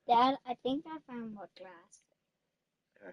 Dad, I think I found more glass. Okay.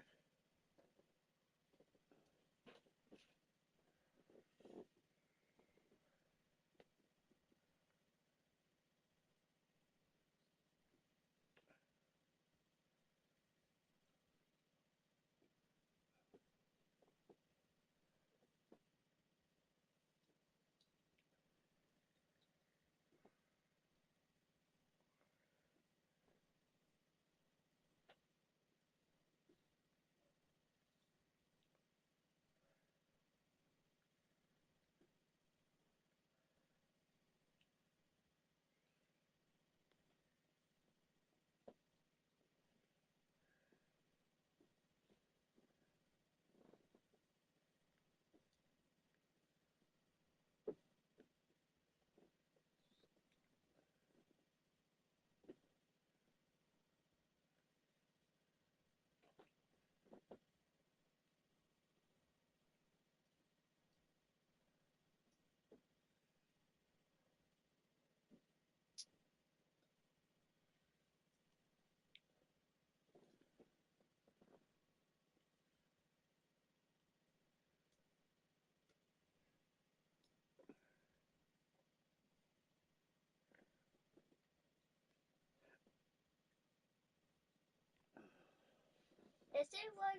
This is what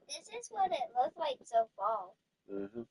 this is what it looks like so far. Mm-hmm.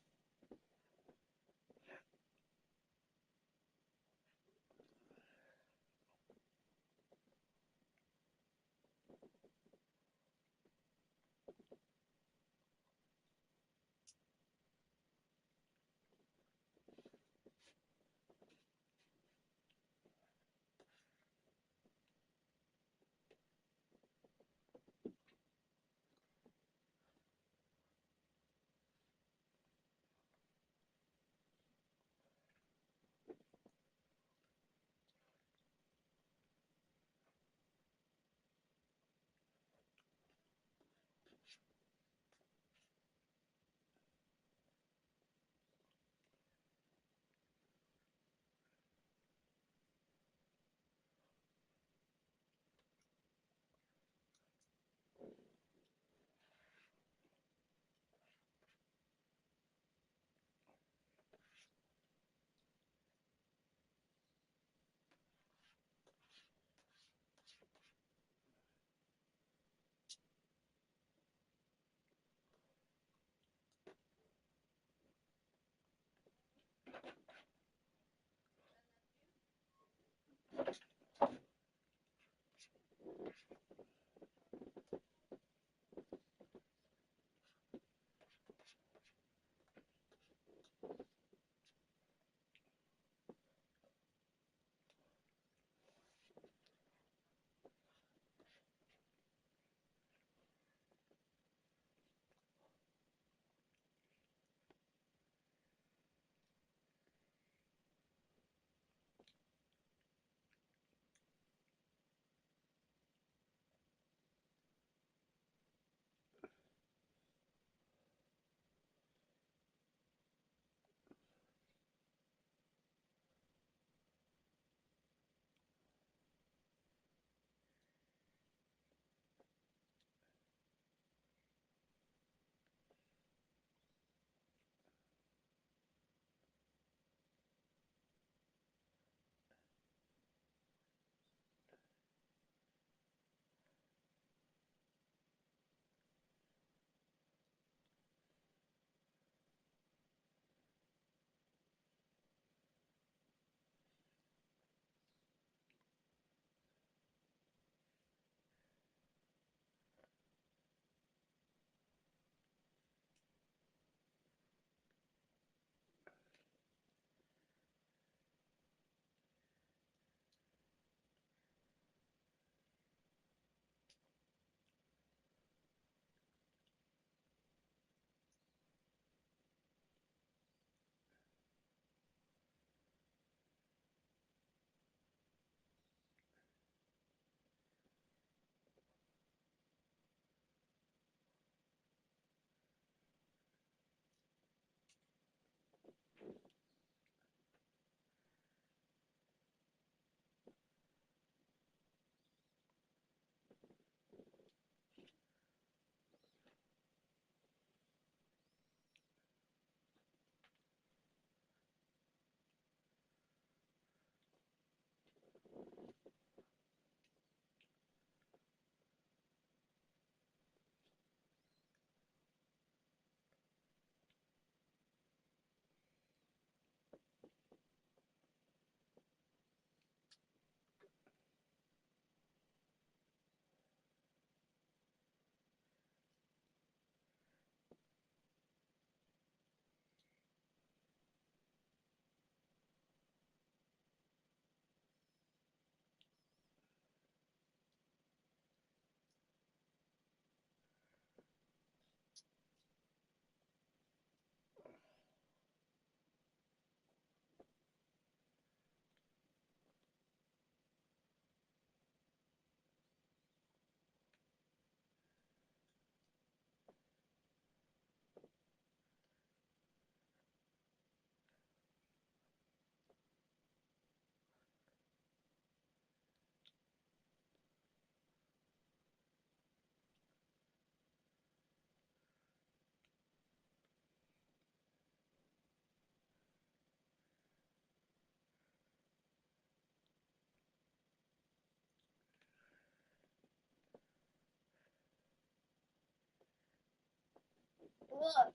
Look,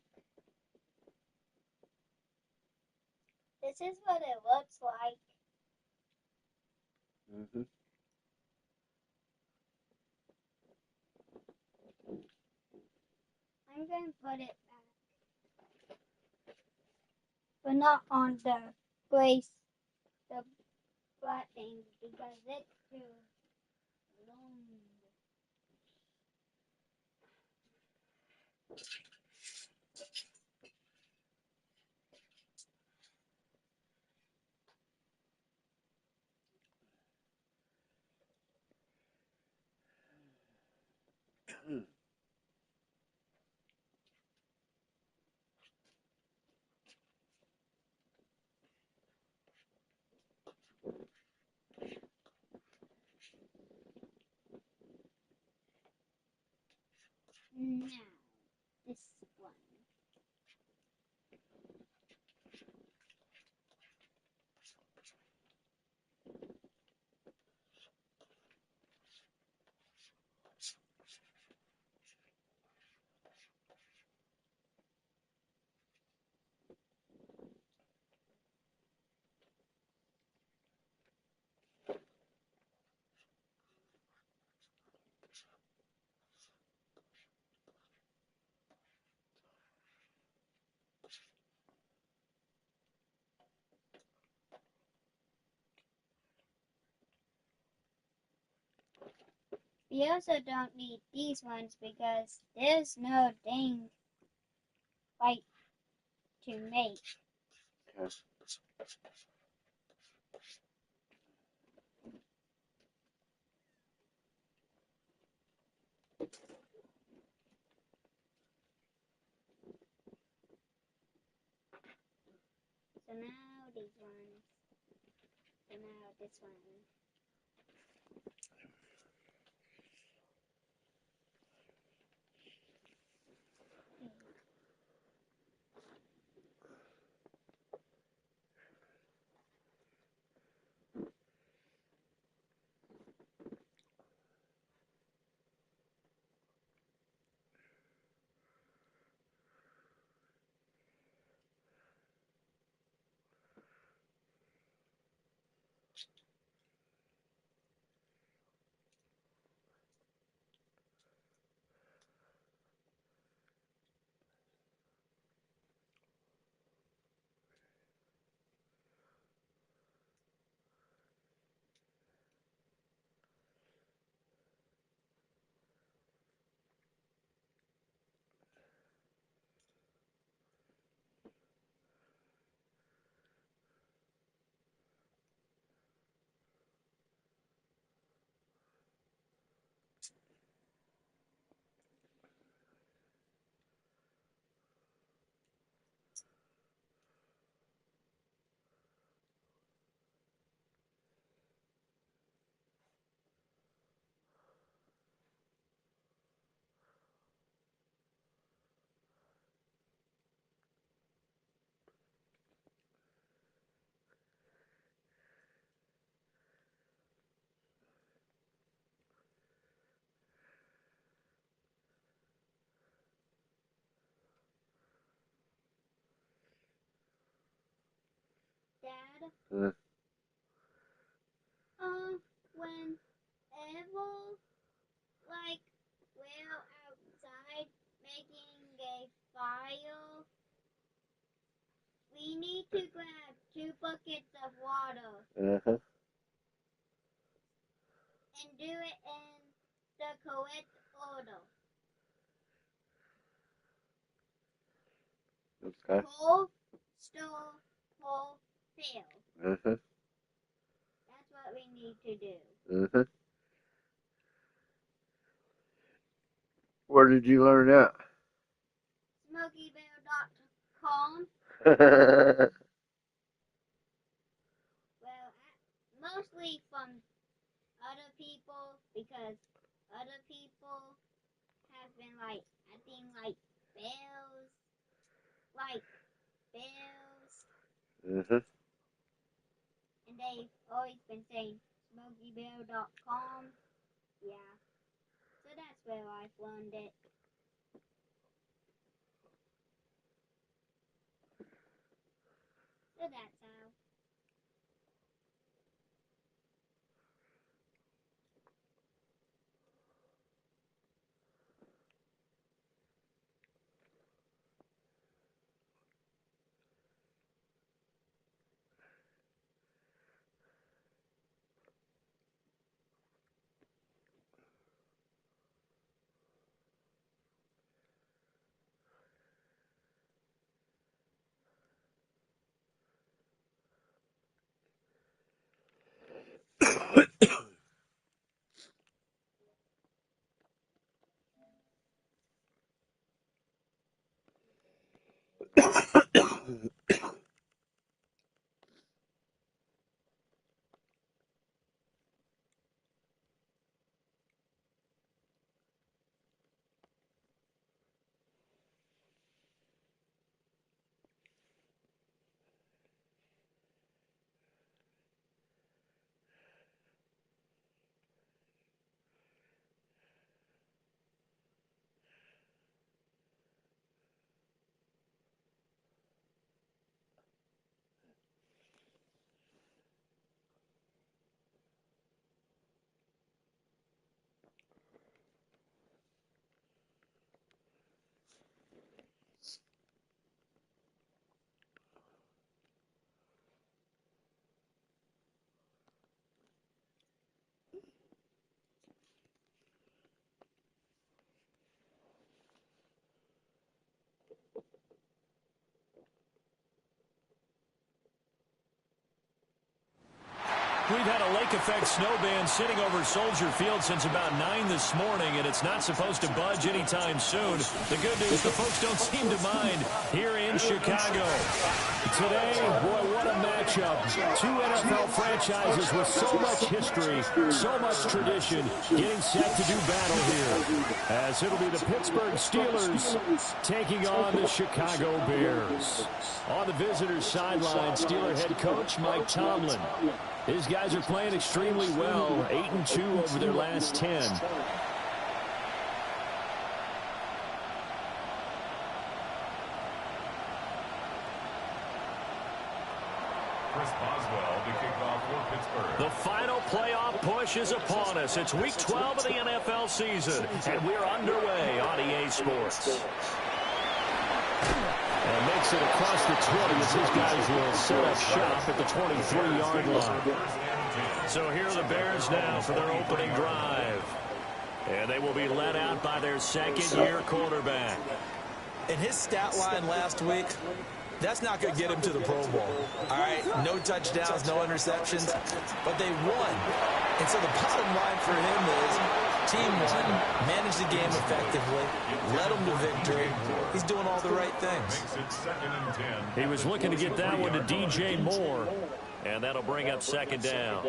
this is what it looks like. Mm-hmm. I'm going to put it back, but not on the place, the flat thing, because it's too long. Now, this one. We also don't need these ones because there's no dang light to make. Okay. So now these ones. So now this one. Dad, whenever, like, we're outside making a fire, we need to grab 2 buckets of water Uh-huh. and do it in the correct order. Okay. Pour, stir, pour, fill. Uh-huh. That's what we need to do. Uh-huh. Where did you learn that? SmokeyBear.com. Well, mostly from other people because other people have been like acting like bells, like bells, Uh-huh. and they've always been saying SmokeyBear.com. Yeah, so that's where I've learned it. So that's how. We've had a lake effect snow band sitting over Soldier Field since about 9 this morning, and it's not supposed to budge anytime soon. The good news, the folks don't seem to mind here in Chicago. Today, boy, what a matchup. Two NFL franchises with so much history, so much tradition, getting set to do battle here. As it'll be the Pittsburgh Steelers taking on the Chicago Bears. On the visitors' sideline, Steeler head coach Mike Tomlin. These guys are playing extremely well, 8-2 over their last 10. Chris Boswell to kick off for Pittsburgh. The final playoff push is upon us. It's week 12 of the NFL season, and we're underway on EA Sports. And makes it across the 20 as his guys will set up shop at the 23-yard line. So here are the Bears now for their opening drive. And they will be led out by their second-year quarterback. In his stat line last week, that's not going to get him to the Pro Bowl. All right, no touchdowns, no interceptions, but they won. And so the bottom line for him is team won, managed the game effectively, led them to victory. He's doing all the right things. He was looking to get that one to DJ Moore, and that'll bring up second down.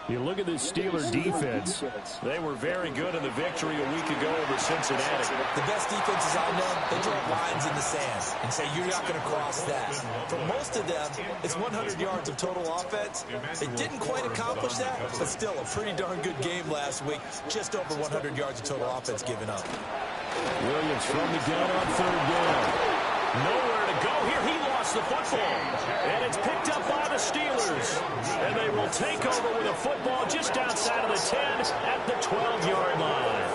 You look at this Steeler defense. They were very good in the victory a week ago over Cincinnati. The best defenses I know, they draw lines in the sand and say you're not going to cross that. For most of them, it's 100 yards of total offense. They didn't quite accomplish that, but still a pretty darn good game last week. Just over 100 yards of total offense given up. Williams from the gun on third down. Nowhere to go here. He lost the football. And it's picked up by the Steelers. And they will take over with a football just outside of the 10 at the 12-yard line.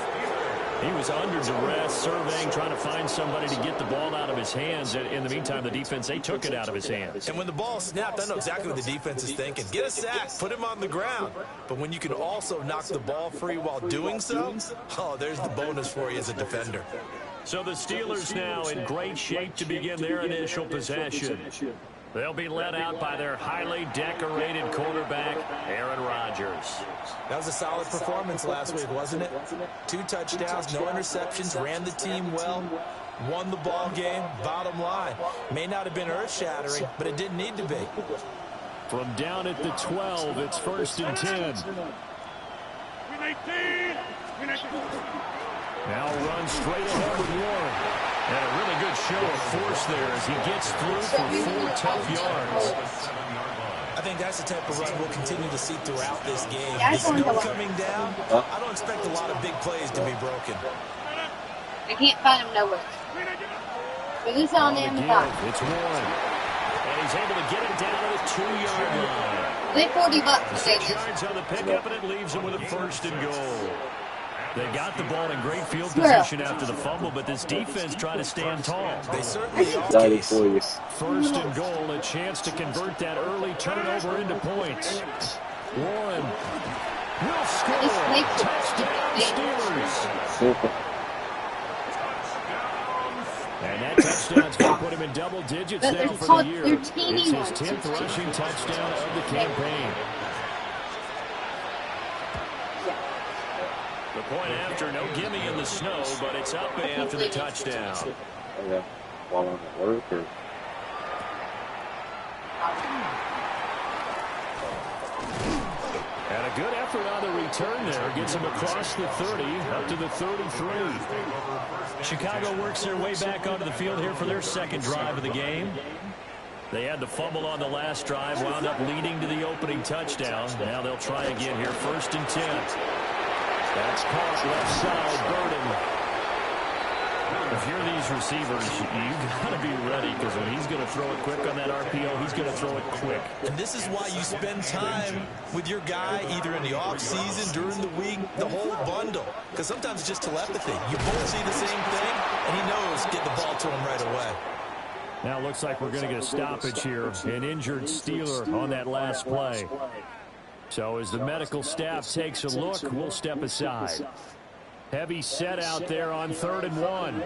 He was under duress, surveying, trying to find somebody to get the ball out of his hands. In the meantime, the defense, they took it out of his hands. And when the ball snapped, I know exactly what the defense is thinking. Get a sack, put him on the ground. But when you can also knock the ball free while doing so, oh, there's the bonus for you as a defender. So the Steelers now in great shape to begin their initial possession. They'll be led out by their highly decorated quarterback, Aaron Rodgers. That was a solid performance last week, wasn't it? 2 touchdowns, no interceptions, ran the team well, won the ball game. Bottom line, may not have been earth-shattering, but it didn't need to be. From down at the 12, it's 1st and 10. Now run straight ahead with Warren. And a really good show of force there as he gets through for 4 tough yards. I think that's the type of run we'll continue to see throughout this game. The snow coming down, I don't expect a lot of big plays to be broken. I can't find him nowhere. But this on them. It's Warren. And he's able to get it down to the 2-yard line. They $40. 6 yards on the pickup, and it leaves him with a 1st and goal. They got the ball in great field position after the fumble, but this defense trying to stand tall. They certainly are. 1st and goal, a chance to convert that early turnover into points. Warren will score. Touchdown, Steelers. And that touchdown's going to put him in double digits now for the year. It's his 10th rushing touchdown of the campaign. The point after, no gimme in the snow, but it's up after the touchdown. While on the work or... And a good effort on the return there. Gets him across the 30, up to the 33. Chicago works their way back onto the field here for their 2nd drive of the game. They had the fumble on the last drive, wound up leading to the opening touchdown. Now they'll try again here, 1st and 10. That's caught left side, Burden. If you're these receivers, you've got to be ready, because when he's going to throw it quick on that RPO, he's going to throw it quick. And this is why you spend time with your guy either in the offseason, during the week, the whole bundle. Because sometimes it's just telepathy. You both see the same thing, and he knows get the ball to him right away. Now it looks like we're going to get a stoppage here. An injured Steeler on that last play. So as the medical staff takes a look, we'll step aside. Heavy set out there on 3rd and 1.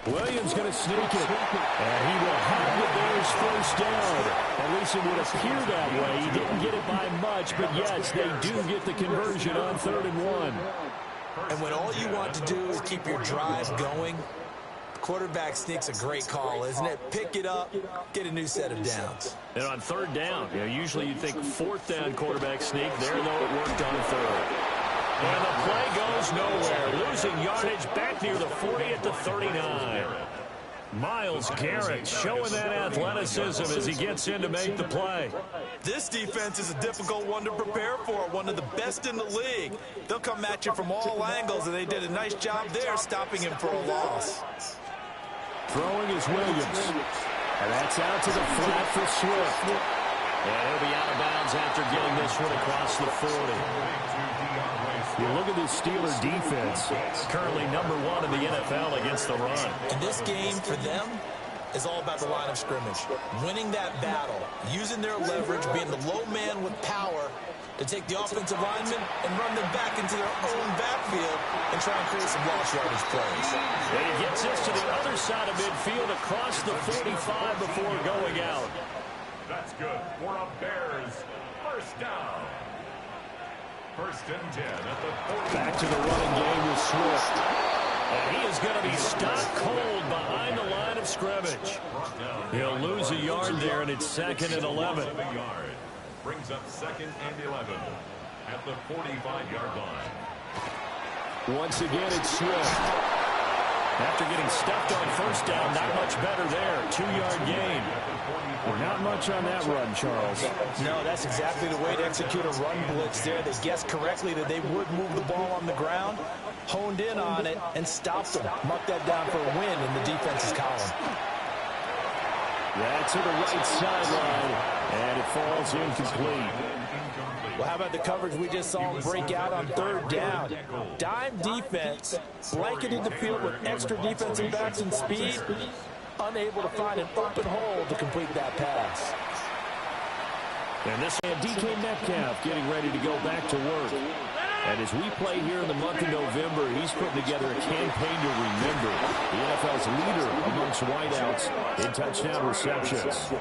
Williams going to sneak it. And he will have the Bears 1st down. At least it would appear that way. He didn't get it by much, but yes, they do get the conversion on 3rd and 1. And when all you want to do is keep your drive going, quarterback sneak's a great call, isn't it? Pick it up, get a new set of downs. And on 3rd down, usually you'd think 4th down quarterback sneak. There, though, it worked on 3rd. And the play goes nowhere. Losing yardage back near the 40 at the 39. Myles Garrett showing that athleticism as he gets in to make the play. This defense is a difficult one to prepare for, one of the best in the league. They'll come at you from all angles, and they did a nice job there stopping him for a loss. Throwing is Williams. And that's out to the flat for Swift. And he'll be out of bounds after getting this one across the 40. You look at this Steeler defense, currently #1 in the NFL against the run. And this game for them is all about the line of scrimmage. Winning that battle, using their leverage, being the low man with power to take the offensive linemen and run them back into their own backfield and try and create some lost yardage plays. And he gets this to the other side of midfield across the 45 before going out. That's good for a Bears 1st down. 1st and 10 at the 40. Back to the running game with Swift. And he is going to be stopped cold behind the line of scrimmage. He'll lose a yard there, and it's 2nd and 11. Brings up 2nd and 11 at the 45-yard line. Once again, it's Swift. After getting stuffed on 1st down, not much better there. 2-yard gain. Well, not much on that run, Charles. No, that's exactly the way to execute a run blitz there. They guessed correctly that they would move the ball on the ground, honed in on it, and stopped them. Mark that down for a win in the defense's column. That's to the right sideline, and it falls incomplete. Well, how about the coverage we just saw him break out on 3rd down? Dime defense, blanketed the field with extra defensive backs and speed, unable to find an open hole to complete that pass. And this DK Metcalf getting ready to go back to work. And as we play here in the month of November, he's putting together a campaign to remember. The NFL's leader amongst wideouts in touchdown receptions.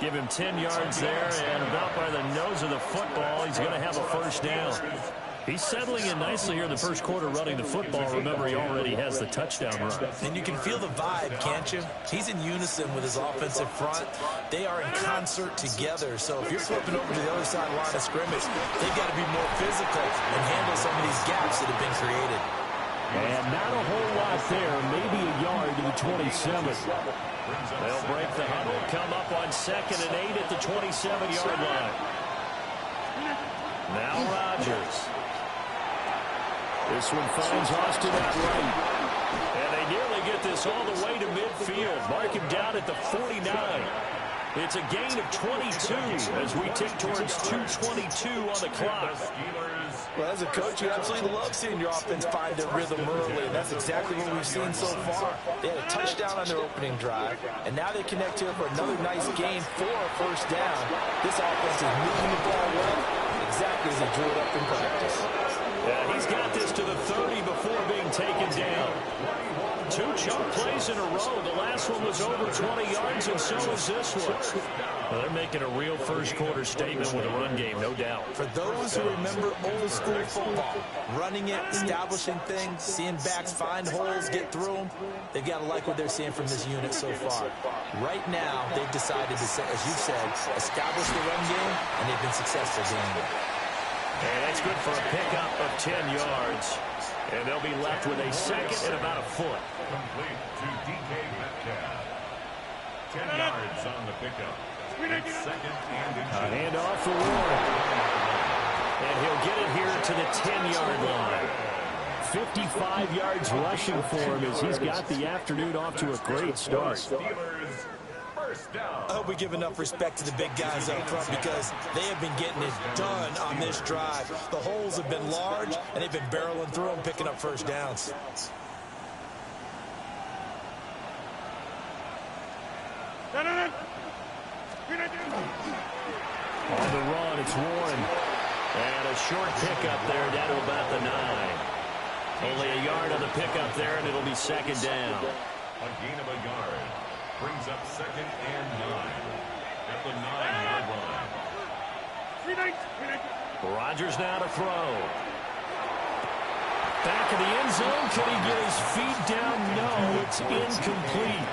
Give him 10 yards there, and about by the nose of the football, he's going to have a 1st down. He's settling in nicely here in the 1st quarter running the football. Remember, he already has the touchdown run. And you can feel the vibe, can't you? He's in unison with his offensive front. They are in concert together. So if you're flipping over to the other side line of scrimmage, they've got to be more physical and handle some of these gaps that have been created. And not a whole lot there, maybe a yard to the 27. They'll break the huddle, come up on 2nd and 8 at the 27-yard line. Now Rodgers. This one finds Austin out right. And they nearly to get this all the way to midfield. Mark him down at the 49. It's a gain of 22 as we tick towards 2:22 on the clock. Well, as a coach, you absolutely love seeing your offense find their rhythm early, and that's exactly what we've seen so far. They had a touchdown on their opening drive, and now they connect here for another nice gain for a first down. This offense is moving the ball well, exactly as he drew it up in practice. Yeah, he's got this to the 30 before being taken down. 2 chunk plays in a row. The last one was over 20 yards, and so is this one. Well, they're making a real first-quarter statement with a run game, no doubt. For those who remember old-school football, running it, establishing things, seeing backs find holes, get through them, they've got to like what they're seeing from this unit so far. Right now, they've decided to, as you said, establish the run game, and they've been successful doing it. And that's good for a pickup of 10 yards. And they'll be left with a second and about a foot. Complete to DK Metcalf. 10 yards on the pickup. Second and hand off for Warren. And he'll get it here to the 10-yard line. 55 yards rushing for him as he's got the afternoon off to a great start. Steelers first down. I hope we give enough respect to the big guys up front because they have been getting it done on this drive. The holes have been large, and they've been barreling through them, picking up first downs. On the run, it's Warren. And a short pickup there down to about the 9. Only a yard on the pickup there, and it'll be second down. A gain of a yard. Brings up second and 9 at the 9-yard line. Rodgers now to throw. Back in the end zone. Can he get his feet down? No, it's incomplete.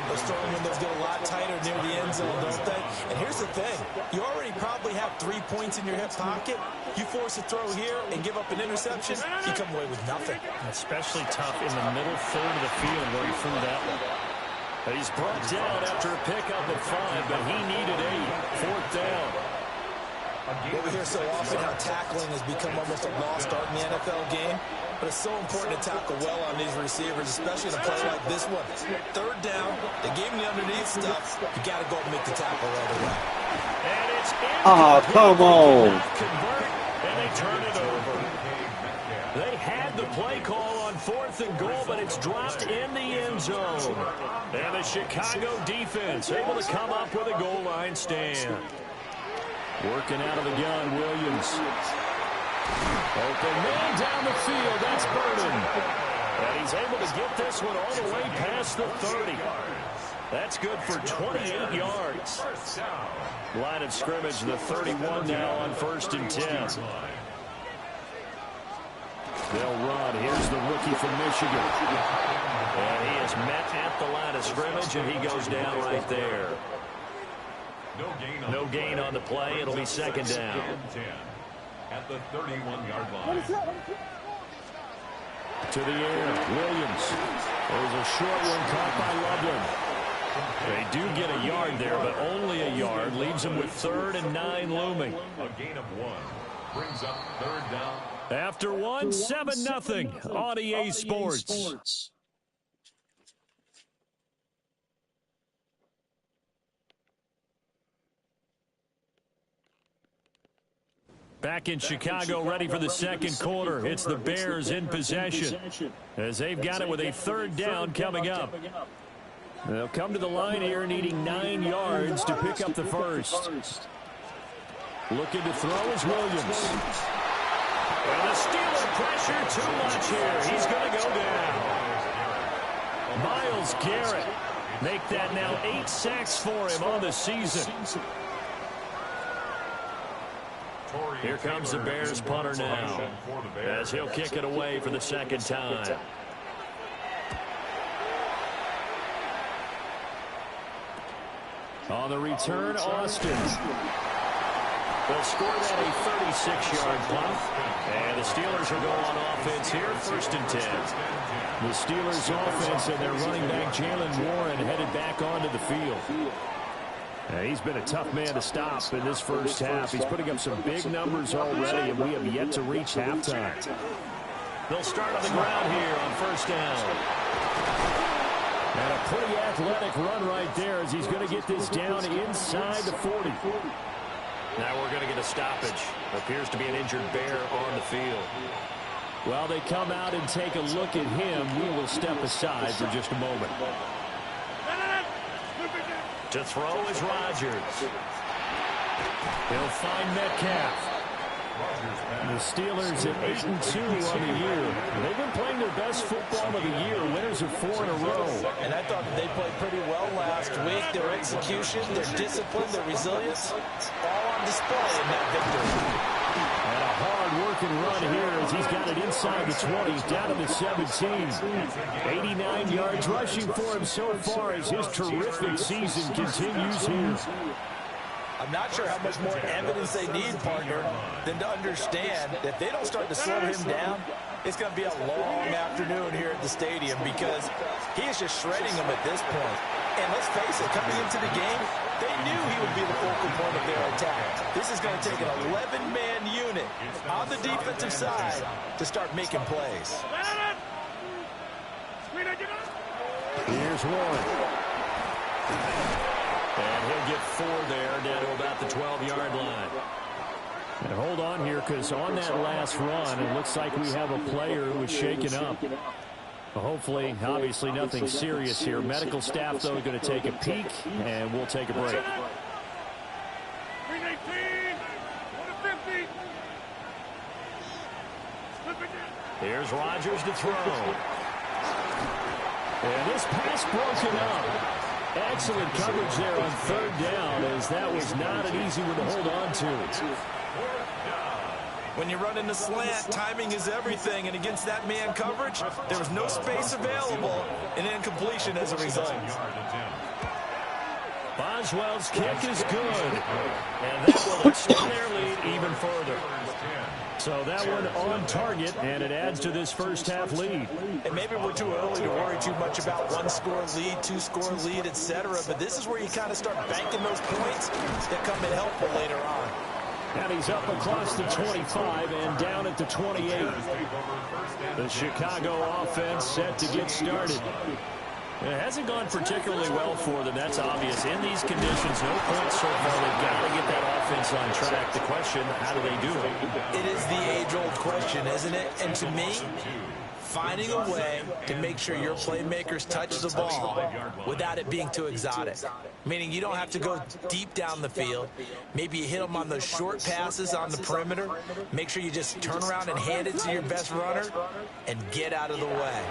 Those throwing windows get a lot tighter near the end zone, don't they? And here's the thing. You already probably have 3 points in your hip pocket. You force a throw here and give up an interception, you come away with nothing. Especially tough in the middle third of the field where he threw that one. But he's brought down after a pickup of 5, but he needed 8. Fourth down. What we hear so often, how tackling has become almost a lost art in the NFL game. But it's so important to tackle well on these receivers, especially in a play like this one. Third down, they gave him the underneath stuff. You got to go and make the tackle right away. And it's in. Oh, come on. Convert, and they turn it over. They had the play call on 4th and goal, but it's dropped in the end zone. And the Chicago defense able to come up with a goal line stand. Working out of the gun, Williams. Open man down the field. That's Burden. And he's able to get this one all the way past the 30. That's good for 28 yards. Line of scrimmage, the 31 now on 1st and 10. They'll run. Here's the rookie from Michigan. And he is met at the line of scrimmage, and he goes down right there. No gain on the play. It'll be second down. At the 31-yard line. To the air, Williams. There's a short one caught by Loveland. They do get a yard there, but only a yard. Leaves them with 3rd and 9 looming. A gain of 1. Brings up 3rd down. After 1, 7-0 on EA Sports. Back in Chicago, ready for the second quarter. It's the Bears in possession as they've got it with a 3rd down coming up. They'll come to the line here needing 9 yards to pick up the first. Looking to throw is Williams. And the Steelers pressure too much here. He's going to go down. Myles Garrett make that now 8 sacks for him on the season. Here comes the Bears punter now as he'll kick it away for the second time. On the return, Austin. They'll score that a 36-yard punt. And the Steelers will go on offense here, 1st and 10. The Steelers offense and their running back Jalen Warren headed back onto the field. He's been a tough man to stop in this first half. He's putting up some big numbers already, and we have yet to reach halftime. They'll start on the ground here on first down. And a pretty athletic run right there as he's going to get this down inside the 40. Now we're going to get a stoppage. Appears to be an injured Bear on the field. Well, they come out and take a look at him. We will step aside for just a moment. To throw is Rodgers. He'll find Metcalf. The Steelers at 8-2 on the year. They've been playing their best football of the year. Winners of 4 in a row. And I thought they played pretty well last week. Their execution, their discipline, their resilience, all on display in that victory. And a hard-working run here as he's got it inside the 20, down to the 17. 89 yards rushing for him so far as his terrific season continues here. I'm not sure how much more evidence they need, partner, than to understand that if they don't start to slow him down, it's going to be a long afternoon here at the stadium because he is just shredding them at this point. And let's face it, coming into the game, they knew he would be the focal point of their attack. This is going to take an 11-man unit on the defensive side to start making plays. Here's one. And he'll get 4 there, down to about the 12-yard line. And hold on here, because on that last run, it looks like we have a player who was shaken up. Well, hopefully, obviously, nothing serious here. Medical staff, though, going to take a peek, and we'll take a break. Here's Rodgers to throw. And this pass broken up. Excellent coverage there on third down, as that was not an easy one to hold on to. When you run in the slant, timing is everything, and against that man coverage, there was no space available, and incompletion as a result. Boswell's kick is good, and that will extend their lead even further. So that one on target, and it adds to this first half lead. And maybe we're too early to worry too much about 1-score lead, 2-score lead, etc. But this is where you kind of start banking those points that come in helpful later on. And he's up across the 25 and down at the 28. The Chicago offense set to get started. It hasn't gone particularly well for them. That's obvious. In these conditions, no points so far. They've got to get that offense on track. The question, how do they do it? It is the age-old question, isn't it? And to me, finding a way to make sure your playmakers touch the ball without it being too exotic. Meaning you don't have to go deep down the field. Maybe you hit them on those short passes on the perimeter. Make sure you just turn around and hand it to your best runner and get out of the way.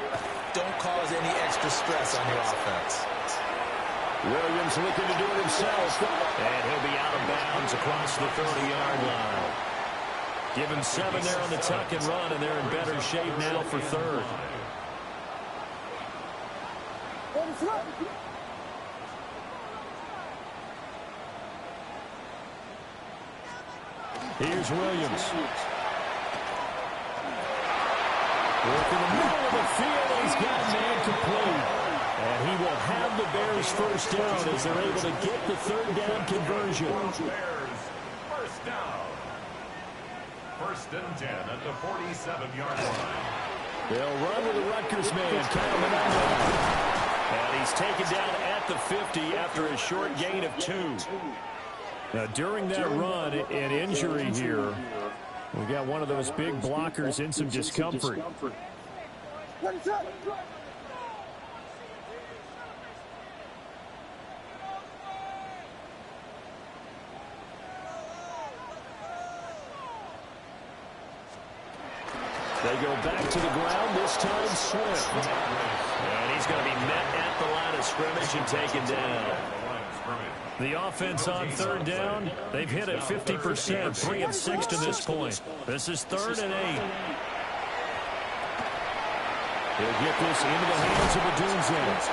Don't cause any extra stress on your offense. Williams looking to do it himself. And he'll be out of bounds across the 30-yard line. Give him 7 there on the tuck and run, and they're in better shape now for third. Here's Williams. Work in the middle of the field, and he's got a man complete. And he will have the Bears first down as they're able to get the third down conversion. Bears first down. First and 10 at the 47-yard line. They'll run with the Rutgers man, Kyle Manando. And he's taken down at the 50 after a short gain of 2. Now, during that run, an injury here. We got one of those big blockers in some discomfort. They go back to the ground, this time Swift. And he's going to be met at the line of scrimmage and taken down. The offense on third down, they've hit it 50%, 3 of 6 to this point. This is 3rd and 8. He'll get this into the hands of Odunze.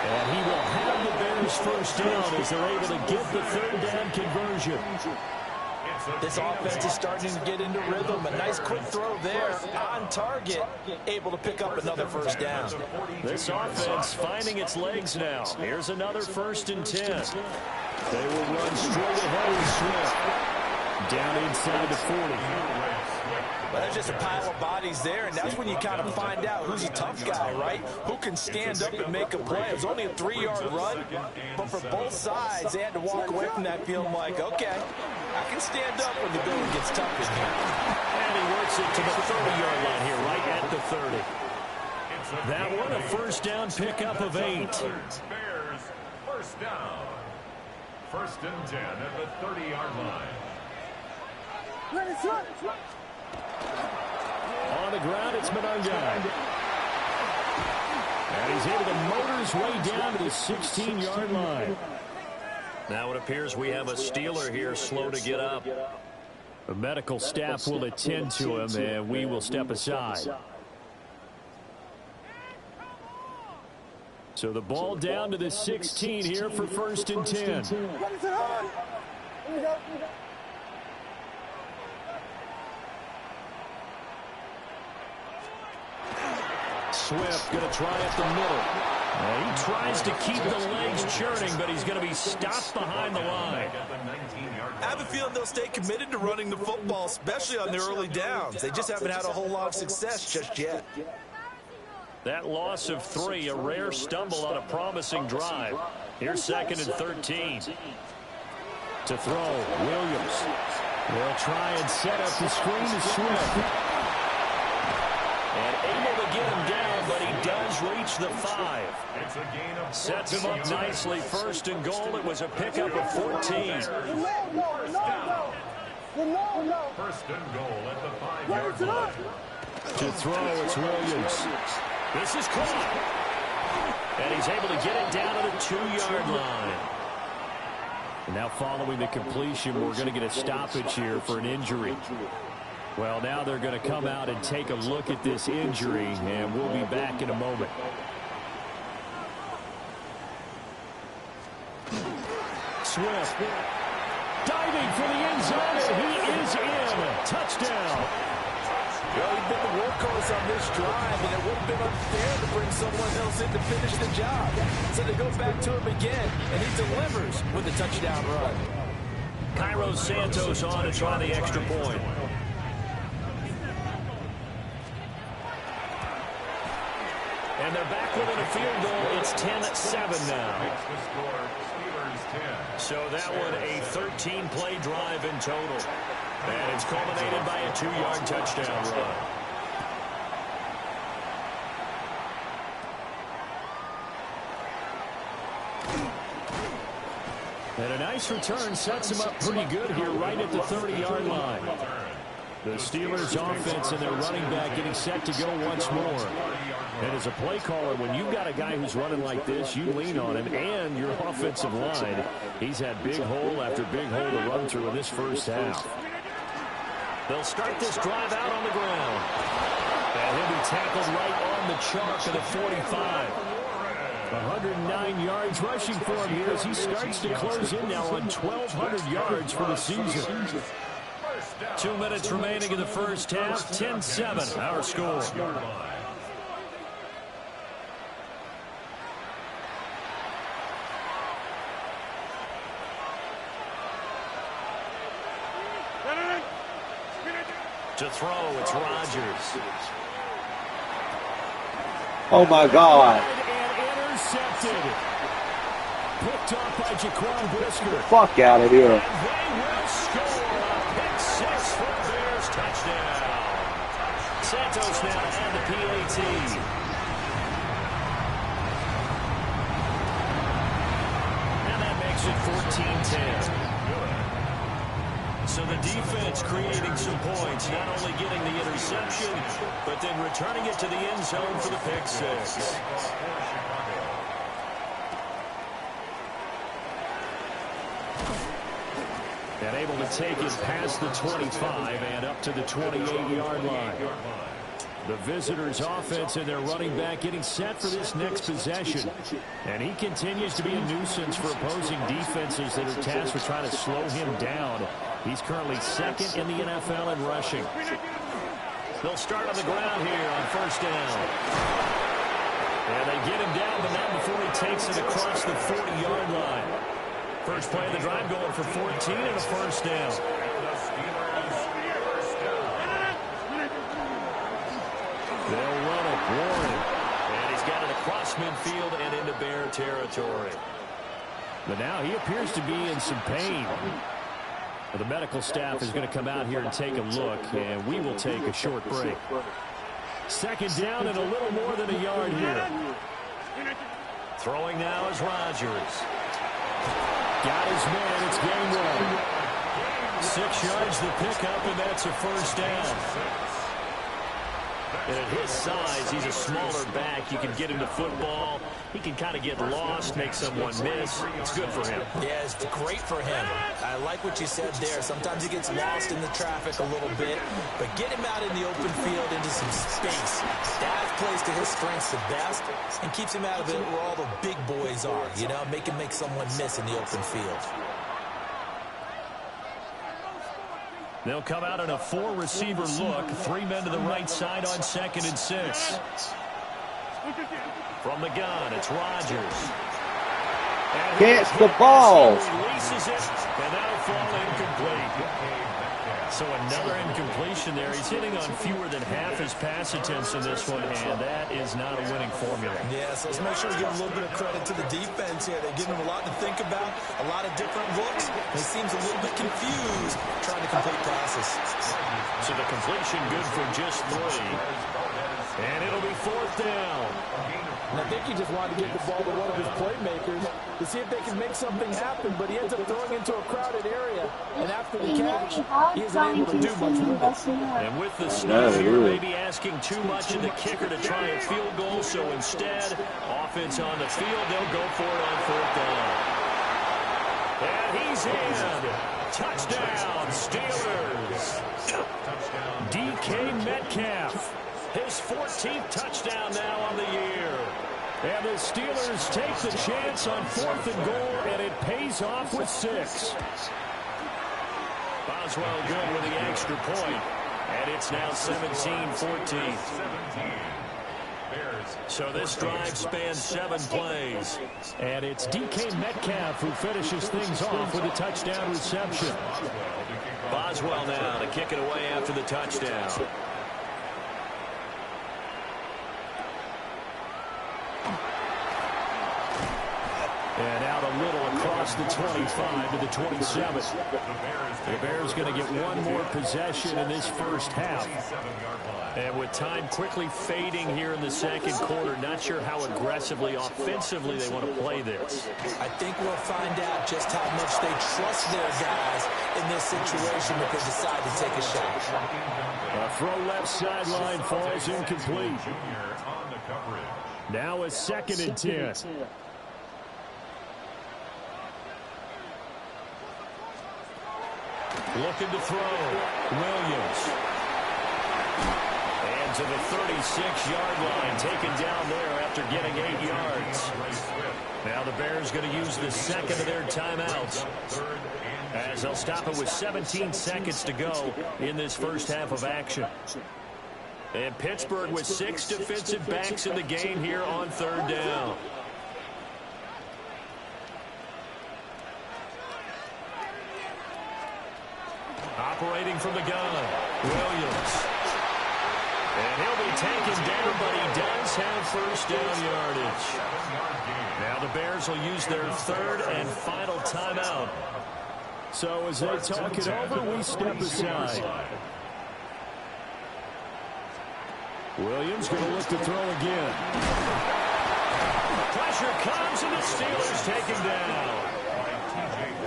And he will have the Bears first down as they're able to get the third down conversion. This offense is starting to get into rhythm. A nice quick throw there on target, able to pick up another first down. This offense finding its legs now. Here's another 1st and 10. They will run straight ahead with Swift. Down inside the 40. Well, there's just a pile of bodies there, and that's when you kind of find out who's a tough guy, right? Who can stand up and make a play. It was only a 3-yard run, but for both sides, they had to walk away from that feeling like, okay, I can stand up when the going gets tough in here. And he works it to the 30-yard line here, right at the 30. That one a first down pickup of 8. Bears, first down. First and 10 at the 30-yard line. On the ground, it's Monunga. And he's able to motor his way down to the 16-yard line. Now it appears we have a Steeler here slow to get up. The medical staff will attend to him, and we will step aside. So the ball down to the 16 here for first and 10. Swift going to try up the middle. He tries to keep the legs churning, but he's going to be stopped behind the line. I have a feeling they'll stay committed to running the football, especially on their early downs. They just haven't had a whole lot of success just yet. That loss of 3, a rare stumble on a promising drive. Here's second and 13. To throw, Williams. They'll try and set up the screen to Swift. And able to get him down, but he does reach the 5. Sets him up nicely. First and goal. It was a pickup of 14. First and goal at the 5-yard line. To throw, it's Williams. This is caught. And he's able to get it down to the 2-yard line. And now following the completion, we're going to get a stoppage here for an injury. Well, now they're going to come out and take a look at this injury, and we'll be back in a moment. Swift diving for the end zone, and he is in. Touchdown. Well, he's been the workhorse on this drive, and it would have been unfair to bring someone else in to finish the job. So they go back to him again, and he delivers with a touchdown run. Cairo Santos on to try the extra point. And they're back within a field goal. It's 10-7 now. So that one a 13-play drive in total. And it's culminated by a 2-yard touchdown run. And a nice return sets him up pretty good here right at the 30-yard line. The Steelers offense and their running back getting set to go once more. And as a play caller, when you've got a guy who's running like this, you lean on him and your offensive line. He's had big hole after big hole to run through in this first half. They'll start this drive out on the ground. And he'll be tackled right on the chalk of the 45. 109 yards rushing for him here as he starts to close in now on 1,200 yards for the season. 2 minutes remaining in the first half. 10-7, our score. To throw, it's Rodgers. Oh, my God. And intercepted. Picked off by Jaquan Brisker. Fuck out of here. And they will score a pick 6 for the Bears touchdown. Santos now and the PAT. And that makes it 14-10. So the defense creating some points, not only getting the interception, but then returning it to the end zone for the pick 6. And able to take it past the 25 and up to the 28-yard line. The visitors' offense and their running back getting set for this next possession. And he continues to be a nuisance for opposing defenses that are tasked with trying to slow him down. He's currently second in the NFL in rushing. They'll start on the ground here on first down. And they get him down, but not before he takes it across the 40-yard line. First play of the drive going for 14 and a first down. They'll run it. Warren. And he's got it across midfield and into Bear territory. But now he appears to be in some pain. Well, the medical staff is going to come out here and take a look, and we will take a short break. Second down and a little more than a yard here. Throwing now is Rodgers. Got his man. It's Gainwell. 6 yards the pickup, and that's a first down. And at his size, he's a smaller back. You can get him to football. He can kind of get lost, make someone miss. It's good for him. Yeah, it's great for him. I like what you said there. Sometimes he gets lost in the traffic a little bit, but get him out in the open field into some space. That plays to his strengths the best and keeps him out of it where all the big boys are, you know, make him make someone miss in the open field. They'll come out in a 4-receiver look. 3 men to the right side on 2nd and 6. From the gun, it's Rodgers. Catch the ball. Releases it, and that'll fall incomplete. So another incompletion there. He's hitting on fewer than half his pass attempts in this one, and that is not a winning formula. Yeah, so let's make sure we give a little bit of credit to the defense here. They're giving him a lot to think about, a lot of different looks. He seems a little bit confused trying to complete passes. So the completion good for just 3. And it'll be 4th down. And I think he just wanted to get the ball to one of his playmakers to see if they can make something happen, but he ends up throwing into a crowded area. And after the catch, he isn't able to do much with it. And with the snap here, maybe asking too much of the kicker to try a field goal. So instead, offense on the field, they'll go for it on 4th down. And he's in. Touchdown, Steelers. DK Metcalf. His 14th touchdown now on the year. And the Steelers take the chance on 4th and goal, and it pays off with 6. Boswell good with the extra point, and it's now 17-14. So this drive spans 7 plays. And it's DK Metcalf who finishes things off with a touchdown reception. Boswell now to kick it away after the touchdown. And out a little across the 25 to the 27. The Bears going to get one more possession in this first half. And with time quickly fading here in the second quarter, not sure how aggressively, offensively they want to play this. I think we'll find out just how much they trust their guys in this situation if they decide to take a shot. A throw left sideline falls incomplete. Now a 2nd and 10. Looking to throw. Williams. And to the 36-yard line. Taken down there after getting 8 yards. Now the Bears going to use the second of their timeouts, as they'll stop it with 17 seconds to go in this first half of action. And Pittsburgh with 6 defensive backs in the game here on 3rd down. Operating from the gun, Williams. And he'll be taken down, but he does have first down yardage. Now the Bears will use their 3rd and final timeout. So as they talk it over, we step aside. Williams going to look to throw again. Pressure comes, and the Steelers take him down.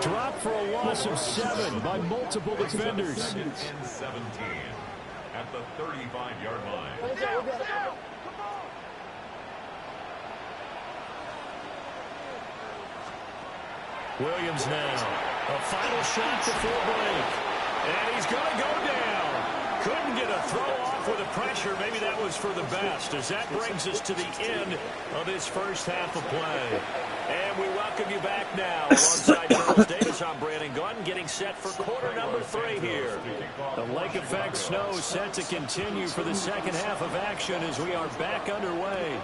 Dropped for a loss of 7 by multiple defenders. 17 at the 35-yard line. Williams now. A final shot before break. And he's going to go down. Couldn't get a throw off with the pressure. Maybe that was for the best, as that brings us to the end of this first half of play. And we welcome you back now alongside Charles Davis. I'm Brandon Gordon, getting set for quarter number 3 here. The lake effect snow set to continue for the second half of action as we are back underway.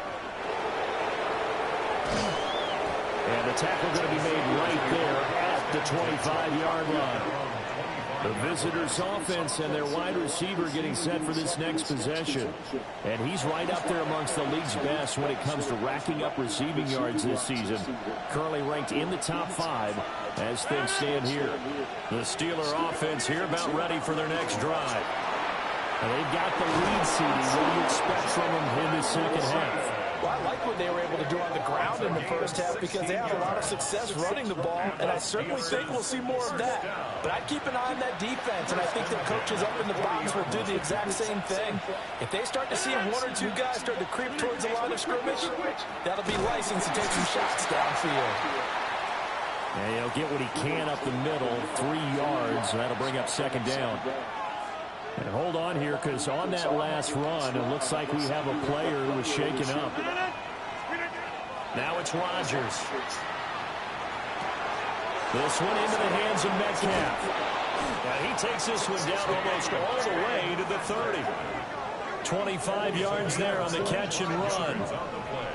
And the tackle going to be made right there at the 25-yard line. The visitors' offense and their wide receiver getting set for this next possession. And he's right up there amongst the league's best when it comes to racking up receiving yards this season. Currently ranked in the top 5 as things stand here. The Steeler offense here about ready for their next drive. And they've got the lead seeding. What do you expect from them in the second half? Well, I like what they were able to do on the ground in the first half because they had a lot of success running the ball, and I certainly think we'll see more of that. But I'd keep an eye on that defense, and I think their coaches up in the box will do the exact same thing. If they start to see 1 or 2 guys start to creep towards the line of scrimmage, that'll be license to take some shots downfield. And he'll get what he can up the middle, 3 yards. That'll bring up second down. And hold on here, because on that last run, it looks like we have a player who was shaken up. Now it's Rodgers. This one into the hands of Metcalf. And he takes this one down almost all the way to the 30. 25 yards there on the catch and run.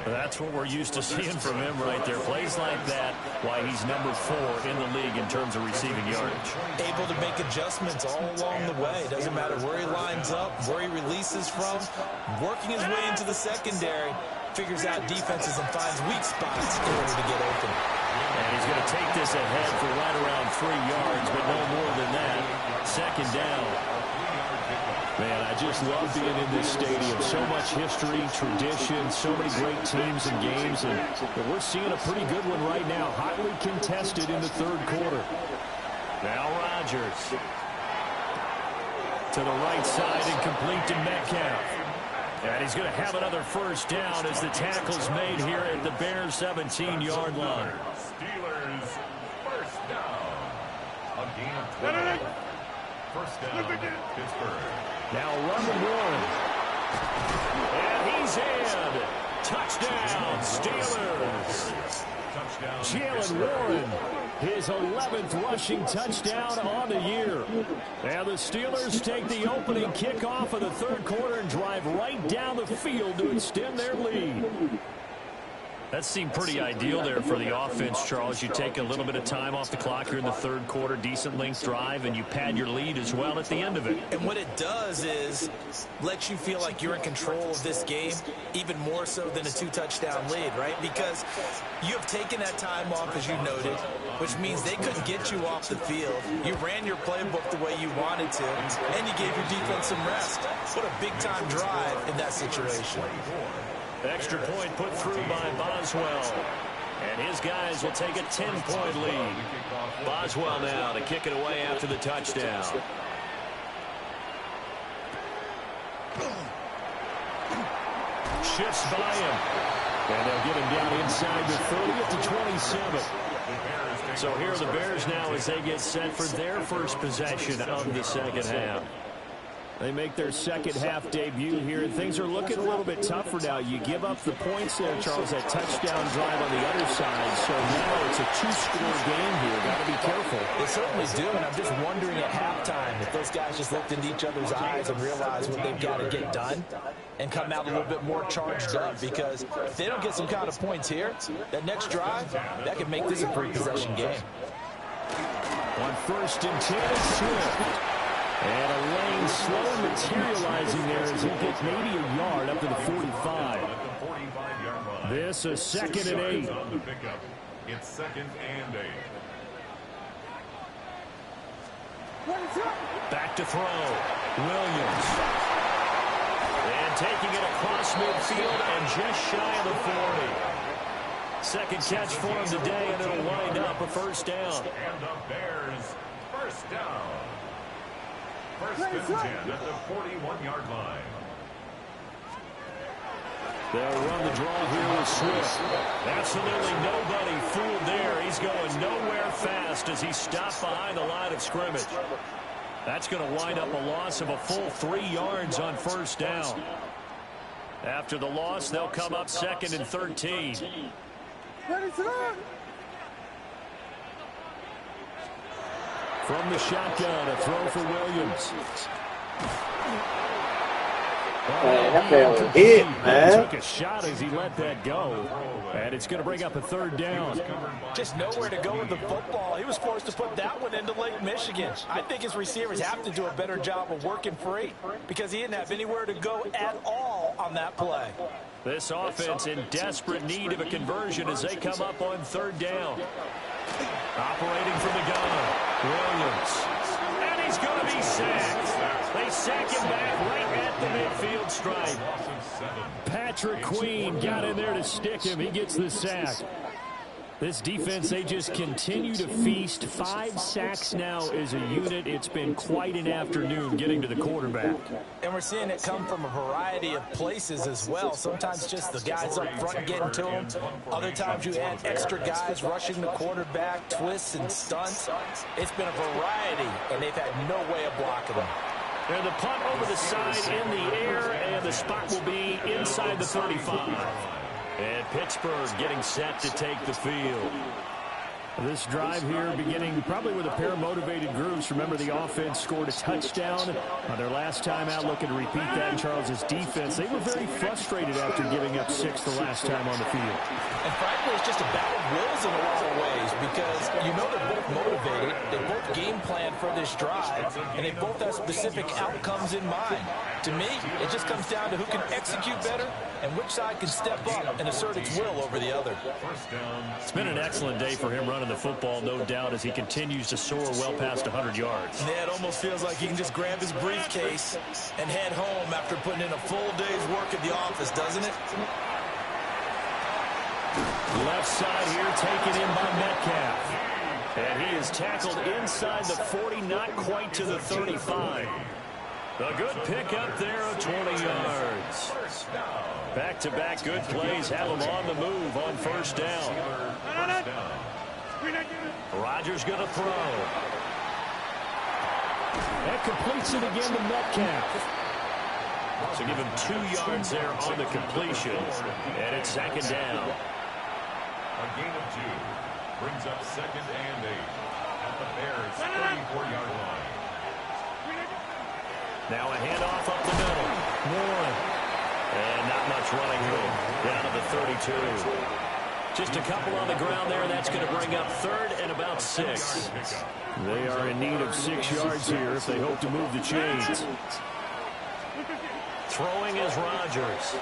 That's what we're used to seeing from him right there. Plays like that, why he's number 4 in the league in terms of receiving yardage. Able to make adjustments all along the way. Doesn't matter where he lines up, where he releases from. Working his way into the secondary. Figures out defenses and finds weak spots in order to get open. And he's going to take this ahead for right around 3 yards, but no more than that. Second down. Man, I just love being in this stadium. So much history, tradition, so many great teams and games. And we're seeing a pretty good one right now. Hotly contested in the third quarter. Now Rodgers. To the right side and complete to Metcalf. And he's going to have another first down as the tackle's made here at the Bears' 17-yard line. Steelers first down. A gain of 12. First down, Pittsburgh. Now Robert Warren. And he's in. Touchdown, Steelers. Jalen Warren, his 11th rushing touchdown on the year. And the Steelers take the opening kickoff of the third quarter and drive right down the field to extend their lead. That seemed pretty ideal there for the offense, Charles. You take a little bit of time off the clock here in the third quarter, decent length drive, and you pad your lead as well at the end of it. And what it does is lets you feel like you're in control of this game, even more so than a 2-touchdown lead, right? Because you have taken that time off, as you noted, which means they couldn't get you off the field. You ran your playbook the way you wanted to, and you gave your defense some rest. What a big-time drive in that situation. Extra point put through by Boswell. And his guys will take a 10-point lead. Boswell now to kick it away after the touchdown. Shifts by him. And they'll get him down inside the 30 to 27. So here are the Bears now as they get set for their first possession of the second half. They make their second half debut here, and things are looking a little bit tougher now. You give up the points there, Charles, that touchdown drive on the other side. So now it's a 2-score game here. Got to be careful. They certainly do, and I'm just wondering at halftime if those guys just looked into each other's eyes and realized what they've got to get done and come out a little bit more charged up, because if they don't get some kind of points here, that next drive, that could make this a 3-possession game. On 1st and 10, Swift. And a lane slow materializing there as he gets maybe a yard up to the 45. This a 2nd and 8. It's 2nd and 8. Back to throw. Williams. And taking it across midfield and just shy of the 40. Second catch for him today, and it'll wind up a first down. And the Bears first down. First and 10 at the 41-yard line. They'll run the draw here with Swift. Absolutely nobody fooled there. He's going nowhere fast as he stopped behind the line of scrimmage. That's going to wind up a loss of a full 3 yards on first down. After the loss, they'll come up 2nd and 13. From the shotgun, a throw for Williams. Man, that man was hit, man. Took a shot as he let that go. And it's going to bring up a third down. Just nowhere to go with the football. He was forced to put that one into Lake Michigan. I think his receivers have to do a better job of working free because he didn't have anywhere to go at all on that play. This offense in desperate need of a conversion as they come up on third down. Operating from the gun, Williams. And he's going to be sacked. They sack him back right at the midfield stripe. Patrick Queen got in there to stick him. He gets the sack. This defense, they just continue to feast. 5 sacks now as a unit. It's been quite an afternoon getting to the quarterback. And we're seeing it come from a variety of places as well. Sometimes just the guys up front getting to him. Other times you add extra guys rushing the quarterback, twists and stunts. It's been a variety, and they've had no way of blocking them. And the punt over the side in the air, and the spot will be inside the 35. And Pittsburgh getting set to take the field. This drive here beginning probably with a pair of motivated groups. Remember, the offense scored a touchdown on their last time out, looking to repeat that in Charles's defense. They were very frustrated after giving up 6 the last time on the field. And frankly, it's just a battle of wills in a lot of ways because you know they're both motivated, they both game plan for this drive, and they both have specific outcomes in mind. To me, it just comes down to who can execute better and which side can step up and assert its will over the other. It's been an excellent day for him running the football, no doubt, as he continues to soar well past 100 yards. Yeah, it almost feels like he can just grab his briefcase and head home after putting in a full day's work at the office, doesn't it? Left side here taken in by Metcalf. And he is tackled inside the 40, not quite to the 35. A good pickup there of 20 yards. Back-to-back good plays have him on the move on first down. Rodgers going to throw. That completes it again to Metcalf. So give him 2 yards there on the completion. And it's second down. A gain of 2 brings up second and 8 at the Bears' 34-yard line. Now a handoff up the middle. Warren. And not much running room. Down to the 32. Just a couple on the ground there. That's going to bring up third and about 6. They are in need of 6 yards here if they hope to move the chains. Throwing is Rodgers.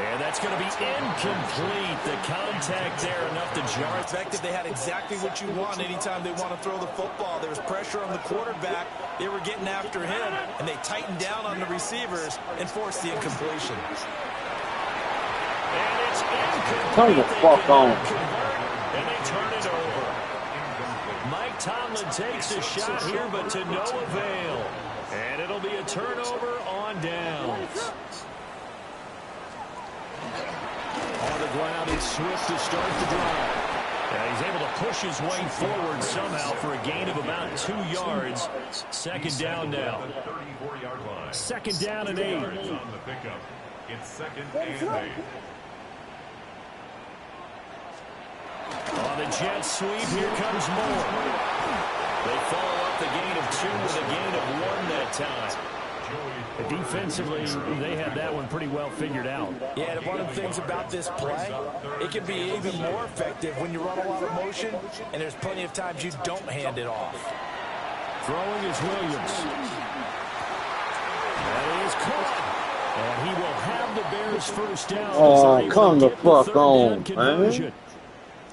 And that's going to be incomplete. The contact there enough to jar. Effective. They had exactly what you want anytime they want to throw the football. There was pressure on the quarterback. They were getting after him, and they tightened down on the receivers and forced the incompletion. And it's incomplete. Turn the fuck on. And they turn it over. Mike Tomlin takes a shot here, but to no avail. And it'll be a turnover on downs. On the ground, it's Swift to start the drive. He's able to push his way forward somehow for a gain of about 2 yards. Second down now. Second down and 8. It's second and 8. On the jet sweep, here comes Moore. They follow up the gain of 2 with a gain of 1 that time. Defensively, they had that one pretty well figured out. Yeah, and one of the things about this play, it can be even more effective when you run a lot of motion, and there's plenty of times you don't hand it off. Throwing is Williams. That is caught. And he will have the Bears first down. Oh, come the fuck on, man.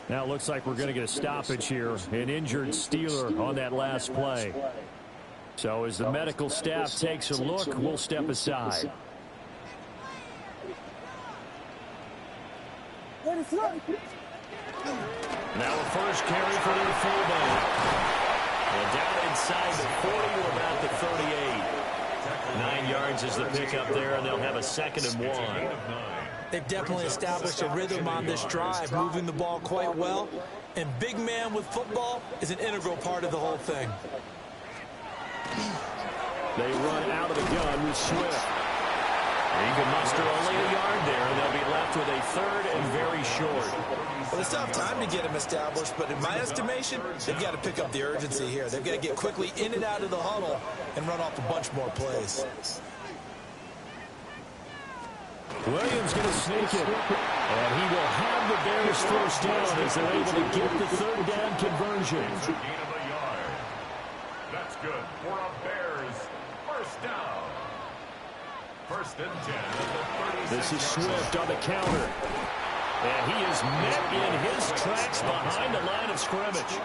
Now it looks like we're going to get a stoppage here. An injured Steeler on that last play. So as the medical staff takes a look, we'll step aside. Now a first carry for their fullback. And down inside the 40 to about the 38. 9 yards is the pickup there, and they'll have a second and 1. They've definitely established a rhythm on this drive, moving the ball quite well. And big man with football is an integral part of the whole thing. They run out of the gun with Swift. He can muster only a yard there, and they'll be left with a third and very short. Well, it's tough time to get him established, but in my estimation, they've got to pick up the urgency here. They've got to get quickly in and out of the huddle and run off a bunch more plays. Williams going to sneak it, and he will have the Bears first down as they're able to get the third down conversion. Gain of a yard. That's good for a Bears first down. First and 10 at the 36. This is Swift on the counter. And he is met in his tracks behind the line of scrimmage.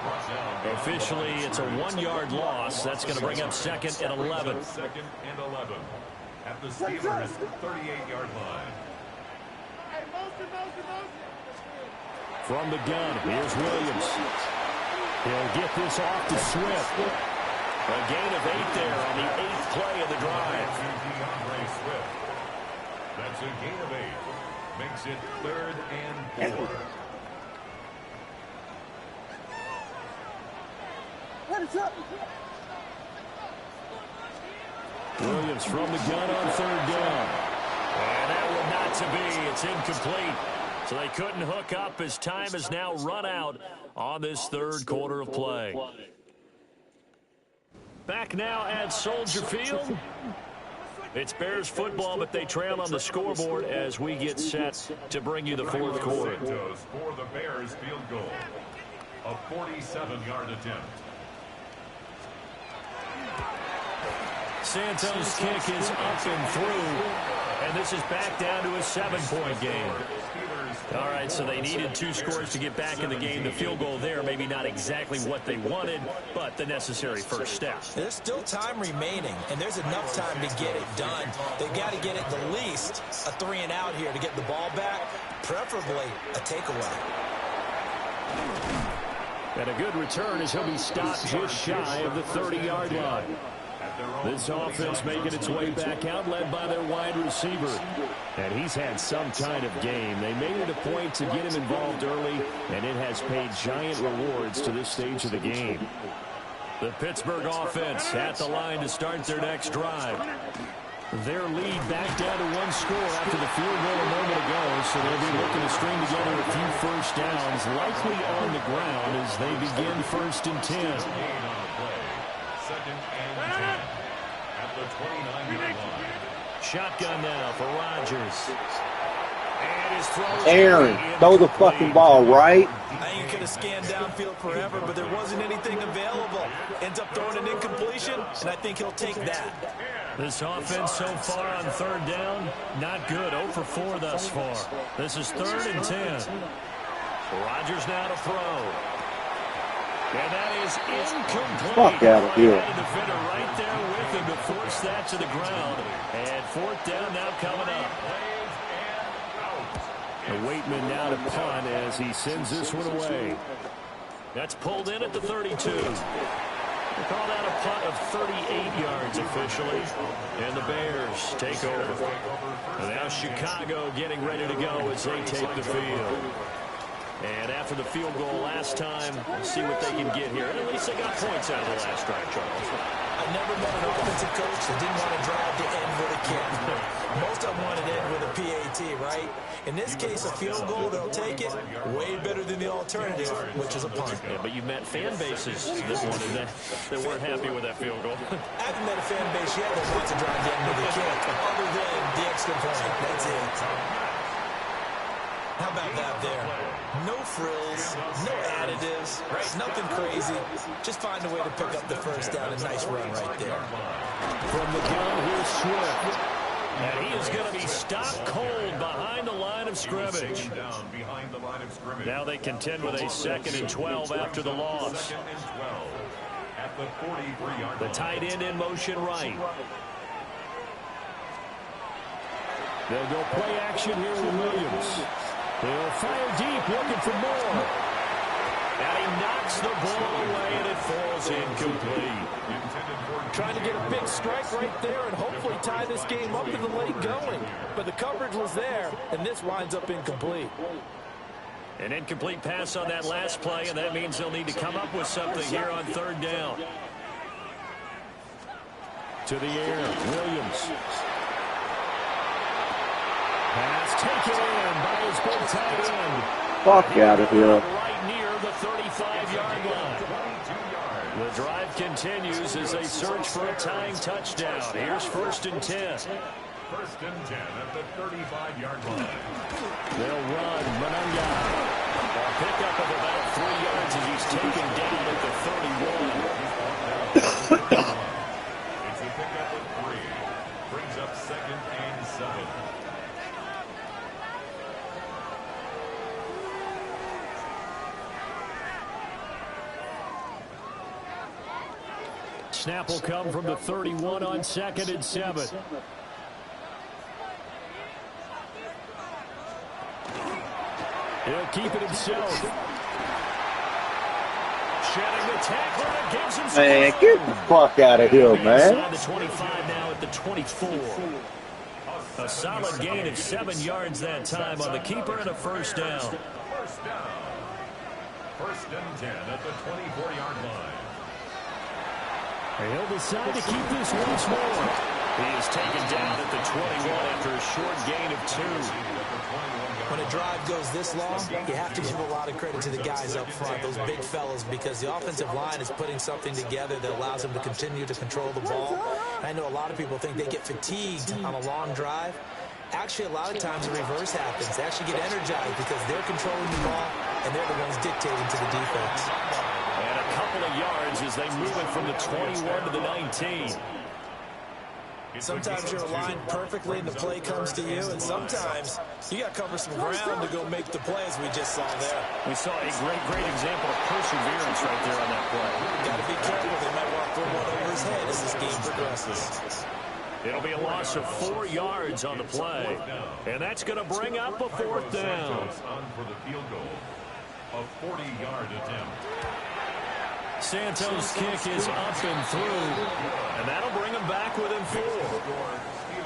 Officially, it's a 1-yard loss. That's going to bring up second and 11. Second and 11 at the Steelers' 38-yard line. From the gun, here's Williams. He'll get this off to Swift. A gain of 8 there on the 8th play of the drive. That's a gain of 8. Makes it third and 4. Williams from the gun on third down. And that one not to be. It's incomplete. So they couldn't hook up as time has now run out on this third quarter of play. Back now at Soldier Field. It's Bears football, but they trail on the scoreboard as we get set to bring you the fourth quarter. For the Bears field goal. A 47-yard attempt. Santos' kick is up and through, and this is back down to a 7-point game. All right, so they needed 2 scores to get back in the game. The field goal there, maybe not exactly what they wanted, but the necessary first step. There's still time remaining, and there's enough time to get it done. They've got to get at the least a 3-and-out here to get the ball back, preferably a takeaway. And a good return as he'll be stopped just shy of the 30-yard line. This offense making its way back out, led by their wide receiver. And he's had some kind of game. They made it a point to get him involved early, and it has paid giant rewards to this stage of the game. The Pittsburgh offense at the line to start their next drive. Their lead back down to 1 score after the field goal a moment ago, so they'll be looking to string together a few first downs, likely on the ground as they begin first and 10. Second and 10 at the 29-yard line. Shotgun now for Rodgers. And his throw. Aaron, throw the fucking ball, right? I think he could have scanned downfield forever, but there wasn't anything available. Ends up throwing an incompletion, and I think he'll take that. This offense so far on third down, not good. 0 for 4 thus far. This is third and 10. Rodgers now to throw. And that is incomplete. Fuck out of here. The defender right there with him to force that to the ground. And fourth down now coming up. The Waitman now to punt as he sends this one away. That's pulled in at the 32. They call that a punt of 38 yards officially. And the Bears take over. And now Chicago getting ready to go as they take the field. And after the field goal last time, we'll see what they can get here. And at least they got points out of the last drive, Charles. I've never met an offensive coach that didn't want to drive to end with a kick. Most of them wanted to end with a PAT, right? In this case, a field goal, they'll take it. Way better than the alternative, which is a punt. Yeah, but you met fan bases that wanted that, that weren't happy with that field goal. I haven't met a fan base yet that wants to drive to end with a kick, other than the extra point. That's it. How about that there? No frills, no additives, right? Nothing crazy. Just find a way to pick up the first down. A nice run right there. From the gun, here's Swift. And he is going to be stopped cold behind the line of scrimmage. Now they contend with a 2nd and 12 after the loss. The tight end in motion right. They'll go play action here with Williams. He'll fire deep, looking for more. And he knocks the ball away, and it falls incomplete. Trying to get a big strike right there and hopefully tie this game up in the late going. But the coverage was there, and this winds up incomplete. An incomplete pass on that last play, and that means they'll need to come up with something here on third down. To the air, Williams. split tight end. Fuck out of here. Right near the 35-yard line. The drive continues as they search for a tying touchdown. Here's 1st and 10. 1st and 10 at the 35-yard line. They'll run. Mananga. A pickup of about 3 yards as he's taken down at the 31. It's a pickup of 3. Brings up 2nd and 7. Snap will come from the 31 on 2nd and 7. He'll keep it himself. Shedding the tackle and gives him some. Man, get the fuck out of here, man. Inside the 25 now at the 24. A solid gain of 7 yards that time on the keeper and a 1st down. 1st down. 1st and 10 at the 24-yard line. He'll decide to keep this once more. He is taken down at the 21 after a short gain of 2. When a drive goes this long, you have to give a lot of credit to the guys up front, those big fellas, because the offensive line is putting something together that allows them to continue to control the ball. I know a lot of people think they get fatigued on a long drive. Actually, a lot of times the reverse happens. They actually get energized because they're controlling the ball, and they're the ones dictating to the defense. And a couple of yards as they move it from the 21 to the 19. Sometimes you're aligned perfectly and the play comes to you, and sometimes you got to cover some ground to go make the play, as we just saw there. We saw a great example of perseverance right there on that play. Got to be careful. They might want to throw one over his head as this game progresses. It'll be a loss of 4 yards on the play, and that's going to bring up a 4th down. On for the field goal. A 40-yard attempt. Santos' kick is up and through, and that'll bring him back within 4.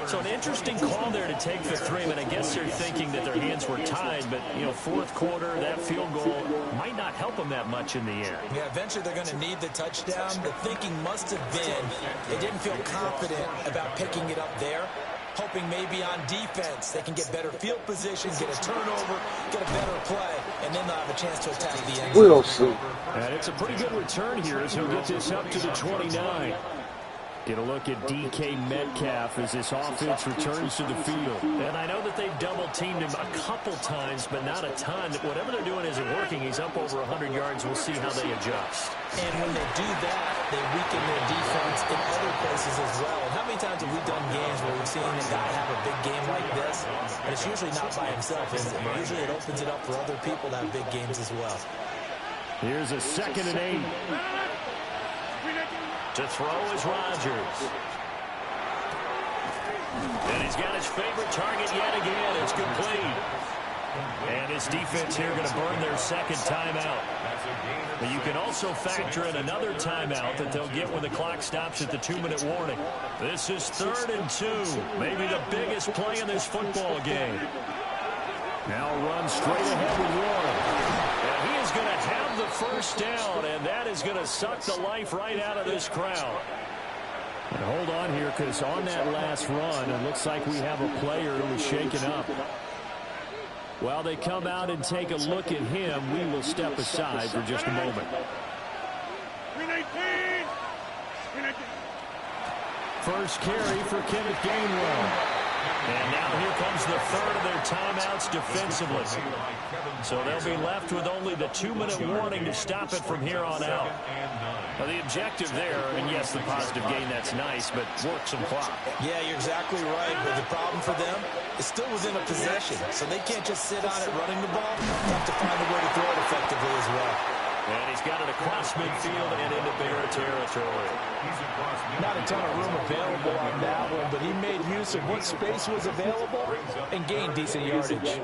So an interesting call there to take the 3. I mean, I guess they're thinking that their hands were tied, but, you know, 4th quarter, that field goal might not help them that much in the air. Yeah, eventually they're going to need the touchdown. The thinking must have been they didn't feel confident about picking it up there, hoping maybe on defense they can get better field position, get a turnover, get a better play, and then they'll have a chance to attack the end zone. We'll see. And it's a pretty good return here as he'll get this up to the 29. Get a look at DK Metcalf as this offense returns to the field. And I know that they've double-teamed him a couple times, but not a ton. Whatever they're doing isn't working. He's up over 100 yards. We'll see how they adjust. And when they do that, they weaken their defense in other places as well. And how many times have we done games where we've seen a guy have a big game like this? And it's usually not by himself, is it? Usually it opens it up for other people to have big games as well. Here's a 2nd and 8. To throw is Rodgers. And he's got his favorite target yet again. It's complete. And his defense here going to burn their 2nd timeout. But you can also factor in another timeout that they'll get when the clock stops at the 2-minute warning. This is 3rd and 2. Maybe the biggest play in this football game. Now run straight ahead with Warren. And he is going to have the 1st down, and that is going to suck the life right out of this crowd. And hold on here, because on that last run, it looks like we have a player who is shaken up. While they come out and take a look at him, we will step aside for just a moment. First carry for Kenneth Gainwell. And now here comes the 3rd of their timeouts defensively. So they'll be left with only the 2-minute warning to stop it from here on out. Now the objective there, I mean, yes, the positive gain, that's nice, but work some clock. Yeah, you're exactly right, but the problem for them is still within a possession. So they can't just sit on it running the ball. They have to find a way to throw it effectively as well. And he's got it across midfield and into Bear territory. Not a ton of room available on that one, but he made use of what space was available and gained decent yardage.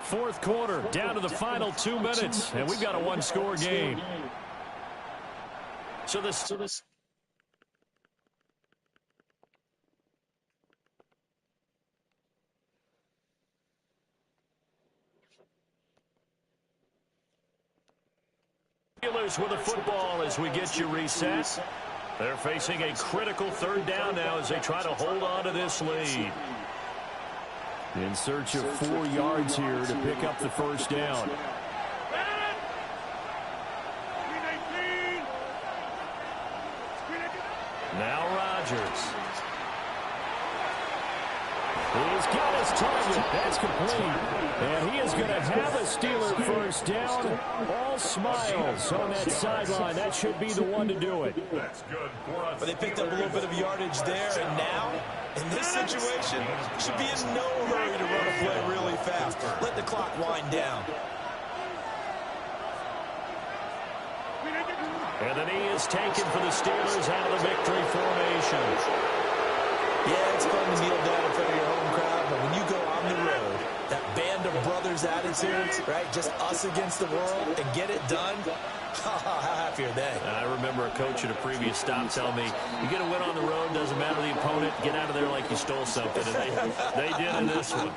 Fourth quarter, down to the final 2 minutes, and we've got a 1-score game. So this Steelers with the football as we get you reset. They're facing a critical third down now as they try to hold on to this lead. In search of 4 yards here to pick up the first down. Now Rodgers. He's got his target. That's complete. And he is going to have a Steeler first down. All smiles on that sideline. That should be the one to do it. That's good for us. But they picked up a little bit of yardage there, and now, in this situation, should be in no hurry to run a play really fast. Let the clock wind down. And the knee is taken for the Steelers out of the victory formation. Yeah, it's fun to kneel down in front of your home crowd, but when you go on the road, that band of brothers attitude, right, just us against the world, and get it done, how happy are they? I remember a coach at a previous stop telling me, you get a win on the road, doesn't matter the opponent, get out of there like you stole something. And they did in this one.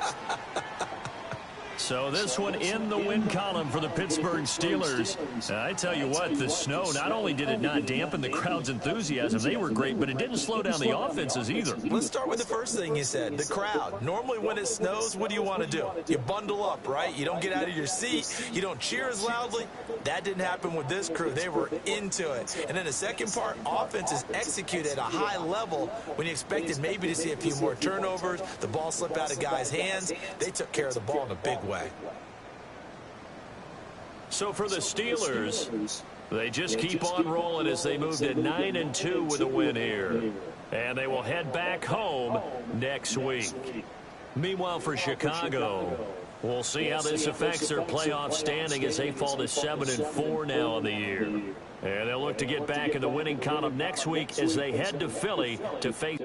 So this one in the win column for the Pittsburgh Steelers. I tell you what, the snow, not only did it not dampen the crowd's enthusiasm, they were great, but it didn't slow down the offenses either. Let's start with the first thing you said, the crowd. Normally when it snows, what do you want to do? You bundle up, right? You don't get out of your seat. You don't cheer as loudly. That didn't happen with this crew. They were into it. And then the second part, offenses executed at a high level when you expected maybe to see a few more turnovers, the ball slip out of guys' hands. They took care of the ball in a big way. So for the Steelers, they just keep on rolling as they move to 9-2 with a win here. And they will head back home next week. Meanwhile, for Chicago, we'll see how this affects their playoff standing as they fall to 7-4 now in the year. And they'll look to get back in the winning column next week as they head to Philly to face